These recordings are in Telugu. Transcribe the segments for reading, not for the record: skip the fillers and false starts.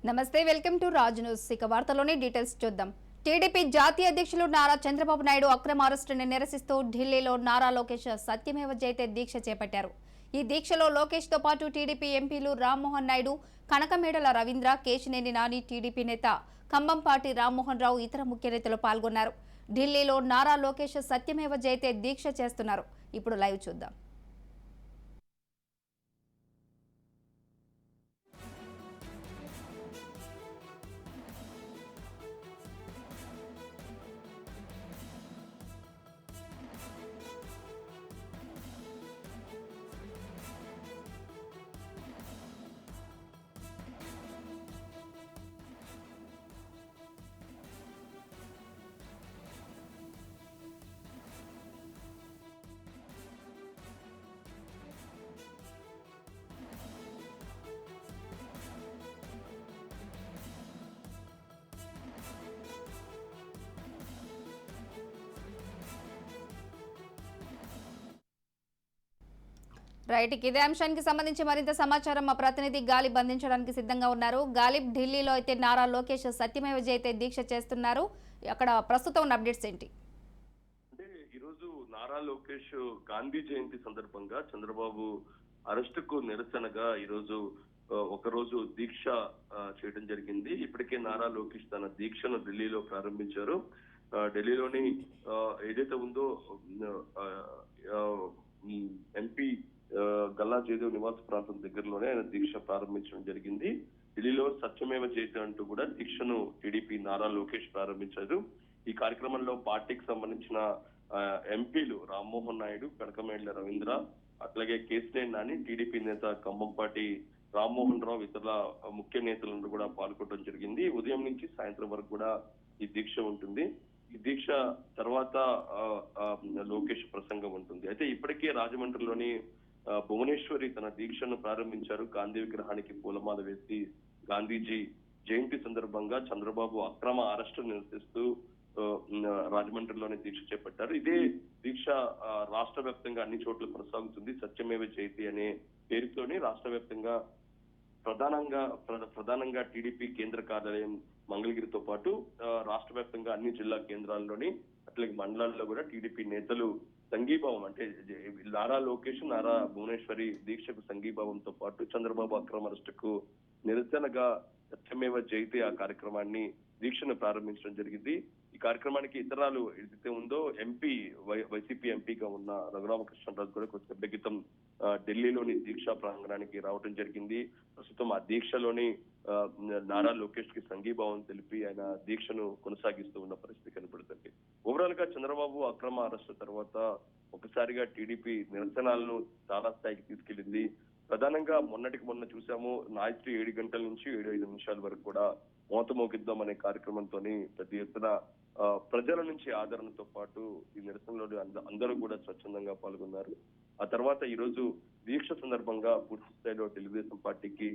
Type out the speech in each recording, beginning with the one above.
నమస్తే, వెల్కమ్ టు రాజ్ న్యూస్. ఇక వార్తలోని డీటెయిల్స్ చూద్దాం. టీడీపీ జాతీయ అధ్యక్షులు నారా చంద్రబాబు నాయుడు అక్రమ అరెస్టుని నిరసిస్తూ ఢిల్లీలో నారా లోకేష్ సత్యమేవ జయతే దీక్ష చేపట్టారు. ఈ దీక్షలో లోకేష్ తో పాటు టీడీపీ ఎంపీలు రామ్మోహన్ నాయుడు, కనకమేడల రవీంద్ర, కేశినేని నాని, టీడీపీ నేత కంబంపాటి రామ్మోహన్ రావు, ఇతర ముఖ్య నేతలు పాల్గొన్నారు. ఢిల్లీలో నారా లోకేష్ సత్యమేవ జయతే దీక్ష చేస్తున్నారు. ఇప్పుడు లైవ్ చూద్దాం. రైట్, ఇదే అంశానికి సంబంధించి మరింత సమాచారం మా ప్రతినిధి గాలిబ్ అందించడానికి సిద్ధంగా ఉన్నారు. గాలిబ్, ఢిల్లీలో అయితే నారా లోకేష్ సత్యమేవ జయతే దీక్ష చేస్తున్నారు. అక్కడ ప్రస్తుతం ఉన్న అప్డేట్స్ ఏంటి? అంటే ఈరోజు నారా లోకేష్ గాంధీ జయంతి సందర్భంగా చంద్రబాబు అరెస్టుకు నిరసనగా ఈరోజు ఒకరోజు దీక్ష చేయడం జరిగింది. ఇప్పటికే నారా లోకేష్ తన దీక్షను ఢిల్లీలో ప్రారంభించారు. ఢిల్లీలోని ఏదైతే ఉందో ఎంపీ గల్లా జయదేవ్ నివాస ప్రాంతం దగ్గరలోనే ఆయన దీక్ష ప్రారంభించడం జరిగింది. ఢిల్లీలో సత్యమేవ జయతే అంటూ కూడా దీక్షను టీడీపీ నారా లోకేష్ ప్రారంభించారు. ఈ కార్యక్రమంలో పార్టీకి సంబంధించిన ఎంపీలు రామ్మోహన్ నాయుడు, కనకమేడల రవీంద్ర, అట్లాగే కేశినేని నాని, టీడీపీ నేత కంబంపాటి రామ్మోహన్ రావు, ఇతర ముఖ్య నేతలను కూడా పాల్గొనడం జరిగింది. ఉదయం నుంచి సాయంత్రం వరకు కూడా ఈ దీక్ష ఉంటుంది. ఈ దీక్ష తర్వాత లోకేష్ ప్రసంగం ఉంటుంది. అయితే ఇప్పటికే రాజమండ్రిలోని భువనేశ్వరి తన దీక్షను ప్రారంభించారు. గాంధీ విగ్రహానికి పూలమాల వేసి గాంధీజీ జయంతి సందర్భంగా చంద్రబాబు అక్రమ అరెస్టు నిరసిస్తూ రాజమండ్రిలోని దీక్ష చేపట్టారు. ఇదే దీక్ష రాష్ట్ర వ్యాప్తంగా అన్ని చోట్ల కొనసాగుతుంది. సత్యమేవ జయతే అనే పేరుతోనే రాష్ట్ర వ్యాప్తంగా ప్రధానంగా టీడీపీ కేంద్ర కార్యాలయం మంగళగిరితో పాటు రాష్ట్ర వ్యాప్తంగా అన్ని జిల్లా కేంద్రాల్లోని అట్లాగే మండలాల్లో కూడా టీడీపీ నేతలు సంఘీభావం, అంటే నారా లోకేష్, నారా భువనేశ్వరి దీక్షకు సంఘీభావంతో పాటు చంద్రబాబు అక్రమ అరెస్టుకు నిరసనగా సత్యమేవ జయతే ఆ కార్యక్రమాన్ని దీక్షను ప్రారంభించడం జరిగింది. ఈ కార్యక్రమానికి ఇతరాలు ఏదైతే ఉందో ఎంపీ వైసీపీ ఎంపీగా ఉన్న రఘురామకృష్ణరాజు కూడా కొద్దిసేపటి క్రితం ఢిల్లీలోని దీక్షా ప్రాంగణానికి రావడం జరిగింది. ప్రస్తుతం ఆ దీక్షలోని నారా లోకేష్ కి సంఘీభావం తెలిపి ఆయన దీక్షను కొనసాగిస్తూ ఉన్న పరిస్థితి కనబడుతుంది. ఓవరాల్ గా చంద్రబాబు అక్రమ అరెస్టు తర్వాత ఒకసారిగా టీడీపీ నిరసనలను చాలా స్థాయికి తీసుకెళ్లింది. ప్రధానంగా మొన్నటికి మొన్న చూసాము, రాత్రి 7 గంటల నుంచి 7-5 నిమిషాల వరకు కూడా మోత మోగిద్దాం అనే కార్యక్రమంతో పెద్ద ఎత్తున ప్రజల నుంచి ఆదరణతో పాటు ఈ నిరసనలో అందరూ కూడా స్వచ్ఛందంగా పాల్గొన్నారు. ఆ తర్వాత ఈ రోజు దీక్ష సందర్భంగా పూర్తి స్థాయిలో తెలుగుదేశం పార్టీకి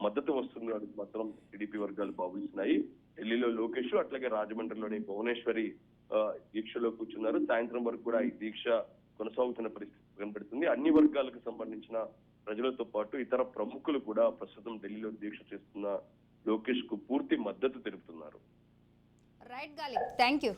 మద్దతు వస్తుందని మాత్రం టీడీపీ వర్గాలు భావిస్తున్నాయి. ఢిల్లీలో లోకేష్, అట్లాగే రాజమండ్రిలోని భువనేశ్వరి దీక్షలో కూర్చున్నారు. సాయంత్రం వరకు కూడా ఈ దీక్ష కొనసాగుతున్న పరిస్థితి కనబడుతుంది. అన్ని వర్గాలకు సంబంధించిన ప్రజలతో పాటు ఇతర ప్రముఖులు కూడా ప్రస్తుతం ఢిల్లీలో దీక్ష చేస్తున్న లోకేష్ కు పూర్తి మద్దతు తెలుపుతున్నారు. Right Ghalib, thank you.